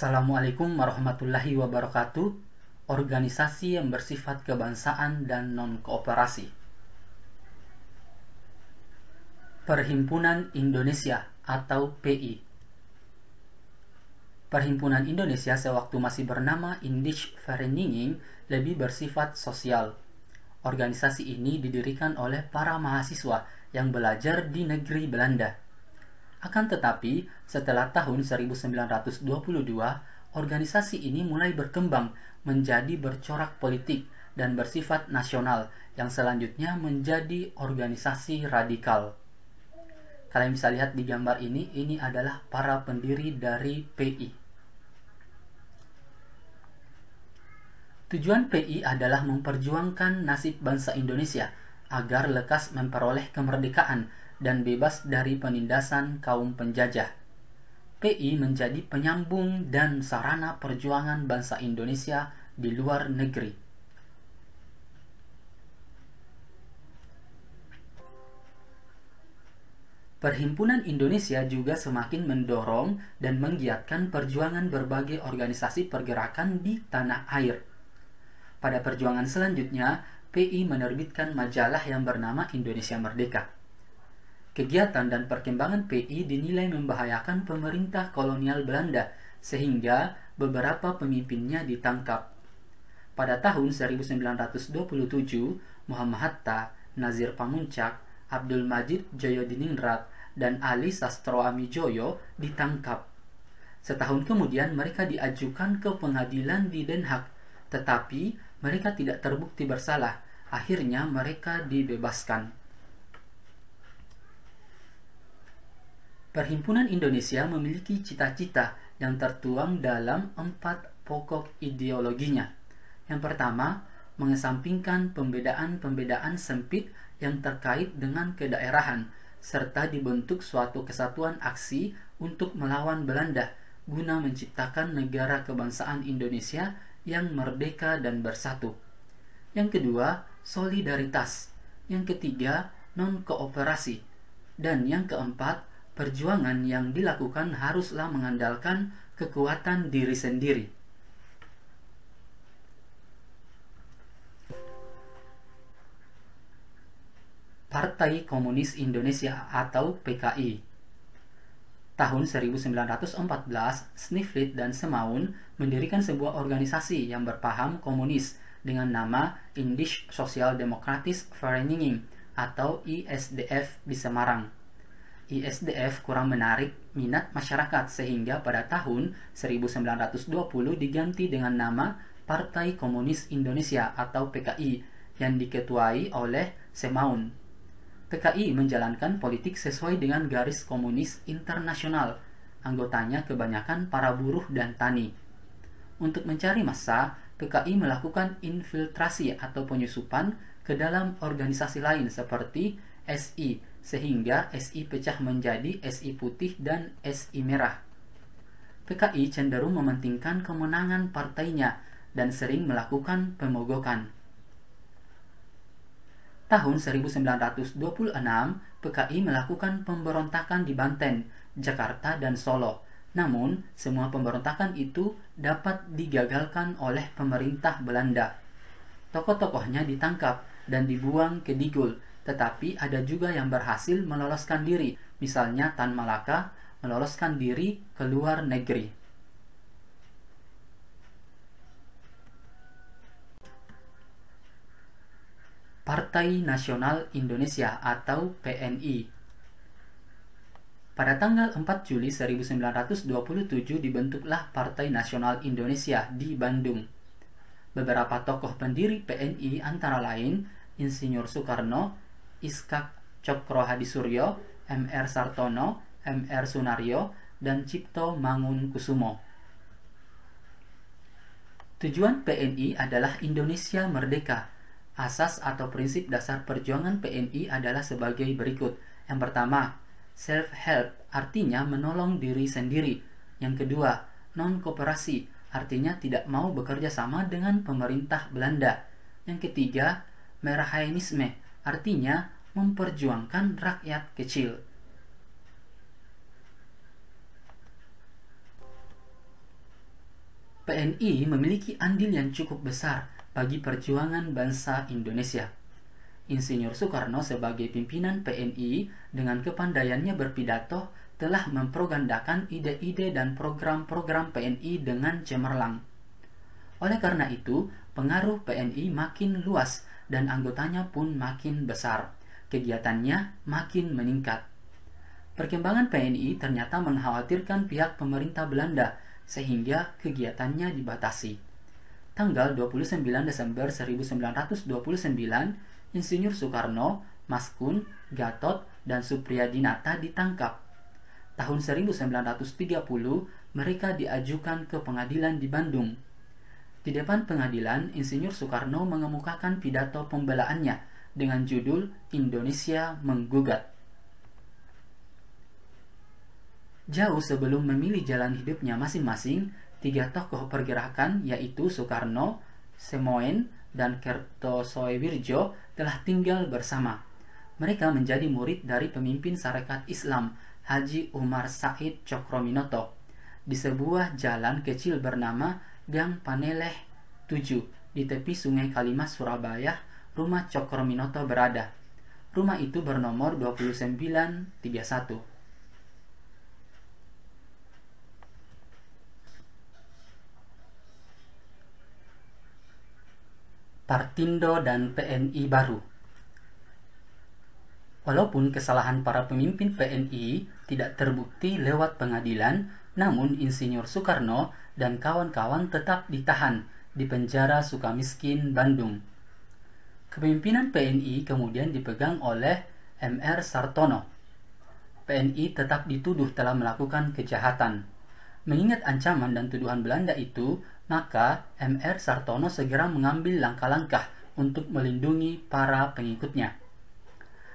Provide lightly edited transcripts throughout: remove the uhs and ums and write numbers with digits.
Assalamualaikum warahmatullahi wabarakatuh. Organisasi yang bersifat kebangsaan dan non-kooperasi. Perhimpunan Indonesia atau PI. Perhimpunan Indonesia sewaktu masih bernama Indische Vereniging lebih bersifat sosial. Organisasi ini didirikan oleh para mahasiswa yang belajar di negeri Belanda. Akan tetapi, setelah tahun 1922, organisasi ini mulai berkembang menjadi bercorak politik dan bersifat nasional yang selanjutnya menjadi organisasi radikal. Kalian bisa lihat di gambar ini adalah para pendiri dari PI. Tujuan PI adalah memperjuangkan nasib bangsa Indonesia agar lekas memperoleh kemerdekaan dan bebas dari penindasan kaum penjajah. PI menjadi penyambung dan sarana perjuangan bangsa Indonesia di luar negeri. Perhimpunan Indonesia juga semakin mendorong dan menggiatkan perjuangan berbagai organisasi pergerakan di tanah air. Pada perjuangan selanjutnya, PI menerbitkan majalah yang bernama Indonesia Merdeka. Kegiatan dan perkembangan PI dinilai membahayakan pemerintah kolonial Belanda, sehingga beberapa pemimpinnya ditangkap. Pada tahun 1927, Muhammad Hatta, Nazir Pamuntjak, Abdul Majid Djosodiningrat, dan Ali Sastroamidjojo ditangkap. Setahun kemudian mereka diajukan ke pengadilan di Den Haag, tetapi mereka tidak terbukti bersalah. Akhirnya mereka dibebaskan. Perhimpunan Indonesia memiliki cita-cita yang tertuang dalam 4 pokok ideologinya. Yang pertama, mengesampingkan pembedaan-pembedaan sempit yang terkait dengan kedaerahan, serta dibentuk suatu kesatuan aksi untuk melawan Belanda, guna menciptakan negara kebangsaan Indonesia yang merdeka dan bersatu. Yang kedua, solidaritas. Yang ketiga, non-kooperasi. Dan yang keempat, perjuangan yang dilakukan haruslah mengandalkan kekuatan diri sendiri. Partai Komunis Indonesia atau PKI. Tahun 1914, Sniflit dan Semaun mendirikan sebuah organisasi yang berpaham komunis dengan nama Indische Sozial-Demokratische Vereniging atau ISDF di Semarang. ISDF kurang menarik minat masyarakat sehingga pada tahun 1920 diganti dengan nama Partai Komunis Indonesia atau PKI yang diketuai oleh Semaun. PKI menjalankan politik sesuai dengan garis komunis internasional. Anggotanya kebanyakan para buruh dan tani. Untuk mencari massa, PKI melakukan infiltrasi atau penyusupan ke dalam organisasi lain seperti SI, sehingga SI pecah menjadi SI putih dan SI merah. PKI cenderung mementingkan kemenangan partainya dan sering melakukan pemogokan. Tahun 1926, PKI melakukan pemberontakan di Banten, Jakarta, dan Solo. Namun, semua pemberontakan itu dapat digagalkan oleh pemerintah Belanda. Tokoh-tokohnya ditangkap dan dibuang ke Digul, tetapi ada juga yang berhasil meloloskan diri, misalnya Tan Malaka meloloskan diri ke luar negeri. Partai Nasional Indonesia atau PNI. Pada tanggal 4 Juli 1927 dibentuklah Partai Nasional Indonesia di Bandung. Beberapa tokoh pendiri PNI antara lain Insinyur Soekarno, Iskak Cokro Hadisuryo, M.R. Sartono, M.R. Sunario, dan Cipto Mangunkusumo. Tujuan PNI adalah Indonesia merdeka. Asas atau prinsip dasar perjuangan PNI adalah sebagai berikut. Yang pertama, self-help, artinya menolong diri sendiri. Yang kedua, non-kooperasi, artinya tidak mau bekerja sama dengan pemerintah Belanda. Yang ketiga, merahainisme, artinya memperjuangkan rakyat kecil. PNI memiliki andil yang cukup besar bagi perjuangan bangsa Indonesia. Insinyur Soekarno sebagai pimpinan PNI dengan kepandaiannya berpidato telah mempropagandakan ide-ide dan program-program PNI dengan cemerlang. Oleh karena itu, pengaruh PNI makin luas dan anggotanya pun makin besar. Kegiatannya makin meningkat. Perkembangan PNI ternyata mengkhawatirkan pihak pemerintah Belanda sehingga kegiatannya dibatasi. Tanggal 29 Desember 1929, Insinyur Soekarno, Maskun, Gatot, dan Supriyadinata ditangkap. Tahun 1930, mereka diajukan ke pengadilan di Bandung. Di depan pengadilan, Insinyur Soekarno mengemukakan pidato pembelaannya dengan judul Indonesia Menggugat. Jauh sebelum memilih jalan hidupnya masing-masing, tiga tokoh pergerakan yaitu Soekarno, Semoen, dan Kertosoewirjo telah tinggal bersama. Mereka menjadi murid dari pemimpin Sarekat Islam Haji Umar Said Cokroaminoto di sebuah jalan kecil bernama Gang Paneleh 7 di tepi Sungai Kalimas, Surabaya. Rumah Cokroaminoto berada. Rumah itu bernomor 2931. Partindo dan PNI baru. Walaupun kesalahan para pemimpin PNI tidak terbukti lewat pengadilan, namun Insinyur Soekarno dan kawan-kawan tetap ditahan di penjara Sukamiskin, Bandung. Kepemimpinan PNI kemudian dipegang oleh M.R. Sartono. PNI tetap dituduh telah melakukan kejahatan. Mengingat ancaman dan tuduhan Belanda itu, maka M.R. Sartono segera mengambil langkah-langkah untuk melindungi para pengikutnya.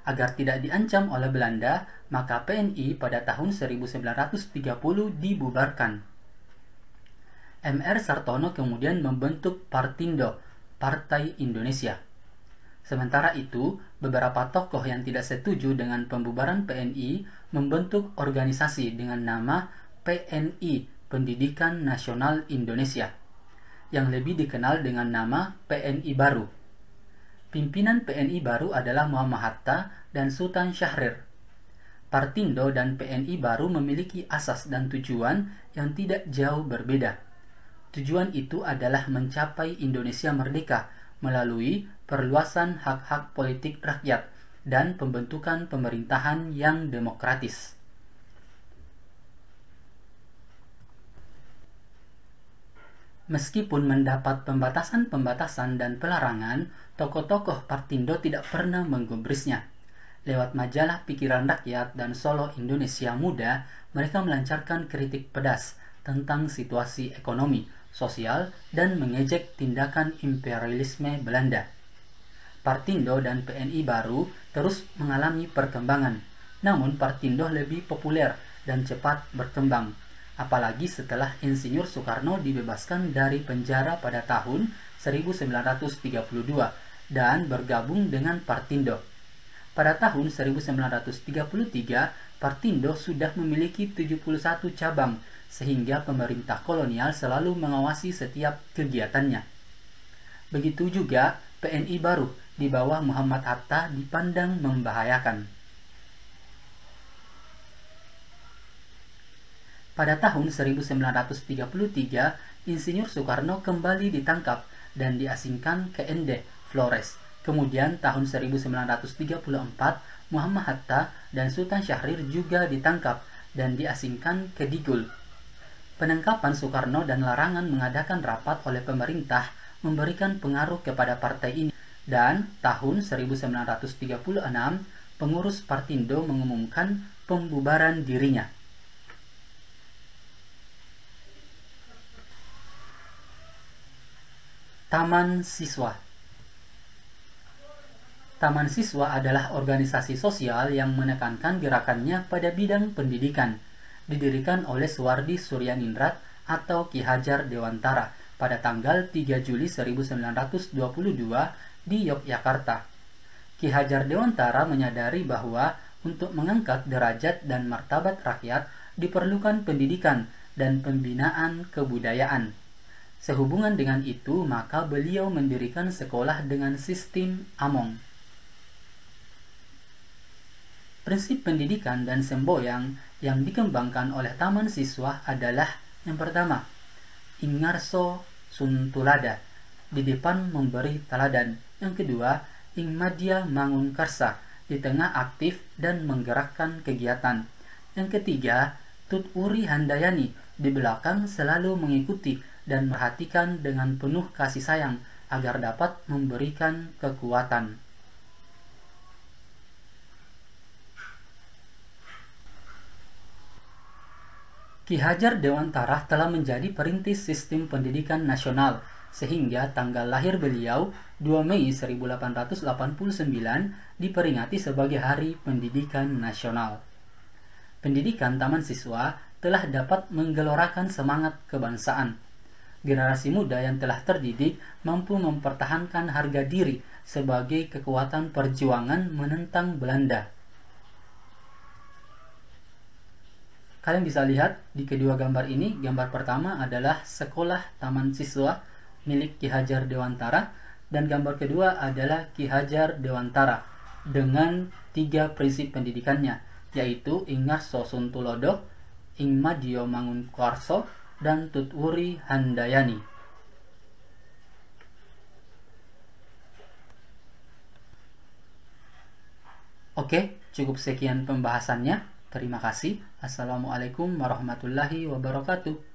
Agar tidak diancam oleh Belanda, maka PNI pada tahun 1930 dibubarkan. M.R. Sartono kemudian membentuk Partindo, Partai Indonesia. Sementara itu, beberapa tokoh yang tidak setuju dengan pembubaran PNI membentuk organisasi dengan nama PNI, Pendidikan Nasional Indonesia, yang lebih dikenal dengan nama PNI Baru. Pimpinan PNI Baru adalah Muhammad Hatta dan Sultan Syahrir. Partindo dan PNI Baru memiliki asas dan tujuan yang tidak jauh berbeda. Tujuan itu adalah mencapai Indonesia merdeka melalui perluasan hak-hak politik rakyat dan pembentukan pemerintahan yang demokratis. Meskipun mendapat pembatasan-pembatasan dan pelarangan, tokoh-tokoh Partindo tidak pernah menggubrisnya. Lewat majalah Pikiran Rakyat dan Solo Indonesia Muda, mereka melancarkan kritik pedas tentang situasi ekonomi, sosial, dan mengejek tindakan imperialisme Belanda. Partindo dan PNI Baru terus mengalami perkembangan, namun Partindo lebih populer dan cepat berkembang. Apalagi setelah Insinyur Soekarno dibebaskan dari penjara pada tahun 1932 dan bergabung dengan Partindo. Pada tahun 1933, Partindo sudah memiliki 71 cabang, sehingga pemerintah kolonial selalu mengawasi setiap kegiatannya. Begitu juga PNI Baru di bawah Muhammad Hatta dipandang membahayakan. Pada tahun 1933, Insinyur Soekarno kembali ditangkap dan diasingkan ke Ende, Flores. Kemudian tahun 1934, Muhammad Hatta dan Sultan Syahrir juga ditangkap dan diasingkan ke Digul. Penangkapan Soekarno dan larangan mengadakan rapat oleh pemerintah memberikan pengaruh kepada partai ini. Dan tahun 1936, pengurus Partindo mengumumkan pembubaran dirinya. Taman Siswa. Taman Siswa adalah organisasi sosial yang menekankan gerakannya pada bidang pendidikan. Didirikan oleh Suwardi Suryaningrat atau Ki Hajar Dewantara pada tanggal 3 Juli 1922 di Yogyakarta. Ki Hajar Dewantara menyadari bahwa untuk mengangkat derajat dan martabat rakyat diperlukan pendidikan dan pembinaan kebudayaan. Sehubungan dengan itu, maka beliau mendirikan sekolah dengan sistem Among. Prinsip pendidikan dan semboyan yang dikembangkan oleh Taman Siswa adalah yang pertama, Ingarso Suntulada, di depan memberi teladan. Yang kedua, Ingmadya Mangun Karsa, di tengah aktif dan menggerakkan kegiatan. Yang ketiga, Tut Uri Handayani, di belakang selalu mengikuti dan perhatikan dengan penuh kasih sayang agar dapat memberikan kekuatan. Ki Hajar Dewantara telah menjadi perintis sistem pendidikan nasional, sehingga tanggal lahir beliau 2 Mei 1889 diperingati sebagai Hari Pendidikan Nasional. Pendidikan Taman Siswa telah dapat menggelorakan semangat kebangsaan. Generasi muda yang telah terdidik mampu mempertahankan harga diri sebagai kekuatan perjuangan menentang Belanda. Kalian bisa lihat di kedua gambar ini. Gambar pertama adalah sekolah Taman Siswa milik Ki Hajar Dewantara, dan gambar kedua adalah Ki Hajar Dewantara dengan 3 prinsip pendidikannya, yaitu Ingarso Suntulodo, Ingmadya Mangun Karso, dan Tut Uri Handayani. Oke, cukup sekian pembahasannya. Terima kasih. Assalamualaikum warahmatullahi wabarakatuh.